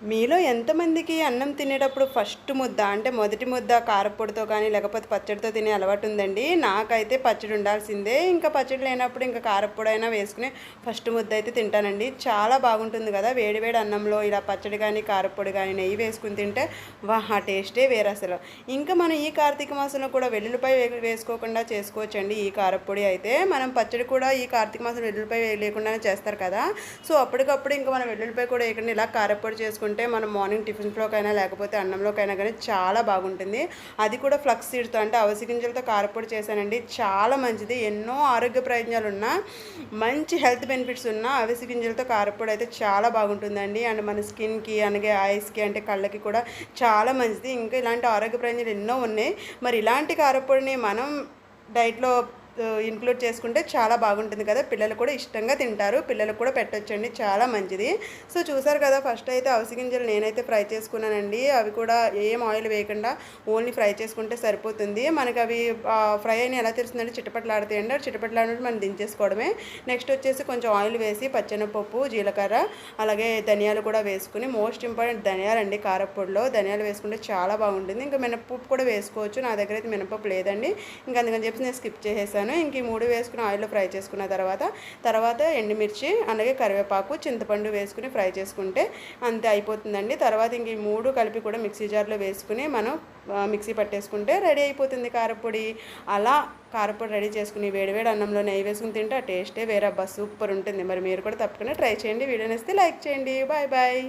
మీలో ఎంతమందికి అన్నం తినేటప్పుడు ఫస్ట్ ముద్ద అంటే మొదటి ముద్ద కారప్పొడితో కానీ లేకపోతే పచ్చడితో తినే అలవాటు ఉందండి. నాకైతే పచ్చడి ఉండాల్సిందే. ఇంకా పచ్చడి లేనప్పుడు ఇంకా కారప్పొడైనా వేసుకుని ఫస్ట్ ముద్ద అయితే తింటానండి. చాలా బాగుంటుంది కదా! వేడి వేడి అన్నంలో ఇలా పచ్చడి కానీ, కారప్పొడి కానీ, నెయ్యి వేసుకొని తింటే ఆ టేస్టే వేరసలు. ఇంకా మనం ఈ కార్తీక మాసంలో కూడా వెల్లుల్లిపాయ వేసుకోకుండా చేసుకోవచ్చండి ఈ కారప్పొడి అయితే. మనం పచ్చడి కూడా ఈ కార్తీక మాసంలో వెల్లుల్లిపాయ లేకుండానే చేస్తారు కదా! సో, అప్పటికప్పుడు ఇంకా మనం వెల్లుల్లిపాయ కూడా వేయకుండా ఇలా కారప్పొడి చేసుకుంటే మనం మార్నింగ్ టిఫిన్స్‌లోకైనా లేకపోతే అన్నంలోకైనా గానీ చాలా బాగుంటుంది. అది కూడా ఫ్లక్స్ సీడ్స్‌తో అంటే అవిసె గింజలతో కారప్పొడి చేశానండి. చాలా మంచిది. ఎన్నో ఆరోగ్య ప్రయోజనాలున్న మంచి హెల్త్ బెనిఫిట్స్ ఉన్న అవిసె గింజలతో కారప్పొడి అయితే చాలా బాగుంటుందండి. అండ్ మన స్కిన్‌కి అలాగే ఐస్‌కి అంటే కళ్ళకి కూడా చాలా మంచిది. ఇంకా ఇలాంటి ఆరోగ్య ప్రయోజనాలు ఎన్నో ఉన్నాయి. మరి ఇలాంటి కారప్పొడిని మనం డైట్‌లో ఇంక్లూడ్ చేసుకుంటే చాలా బాగుంటుంది కదా! పిల్లలు కూడా ఇష్టంగా తింటారు. పిల్లలకు కూడా పెట్టొచ్చండి. చాలా మంచిది. సో, చూసారు కదా! ఫస్ట్ అయితే అవిసె గింజలు నేనైతే ఫ్రై చేసుకున్నానండి. అవి కూడా ఏం ఆయిల్ వేయకుండా ఓన్లీ ఫ్రై చేసుకుంటే సరిపోతుంది. మనకవి ఫ్రై అయినయి ఎలా తెలుస్తుందంటే చిటపటలాడతాయండి. అవి చిటపటలాడినప్పుడు మనం దించేసుకోవడమే. నెక్స్ట్ వచ్చేసి కొంచెం ఆయిల్ వేసి పచ్చెనపప్పు, జీలకర్ర అలాగే ధనియాలు కూడా వేసుకొని మోస్ట్ ఇంపార్టెంట్ ధనియాలండి కారప్పొడిలో. ధనియాలు వేసుకుంటే చాలా బాగుంటుంది. ఇంకా మినపప్పు కూడా వేసుకోవచ్చు. నా దగ్గర అయితే మినపప్పు లేదండి. ఇంక అందుకని చెప్పేసి నేను స్కిప్ చేసేసాను. ఇంక ఈ 3 వేసుకుని ఆయిల్‌లో ఫ్రై చేసుకున్న తర్వాత ఎండుమిర్చి అలాగే కరివేపాకు, చింతపండు వేసుకుని ఫ్రై చేసుకుంటే అంతే అయిపోతుందండి. తర్వాత ఇంక ఈ 3 కలిపి కూడా మిక్సీ జార్‌లో వేసుకుని మనం మిక్సీ పట్టేసుకుంటే రెడీ అయిపోతుంది కారప్పొడి. అలా కారప్పొడి రెడీ చేసుకుని వేడి వేడి అన్నంలో నెయ్యి వేసుకుని తింటే ఆ టేస్టే వేరబ్బా! సూపర్ ఉంటుంది. మరి మీరు కూడా తప్పకుండా ట్రై చేయండి. వీడియో నచ్చితే లైక్ చేయండి. Bye bye.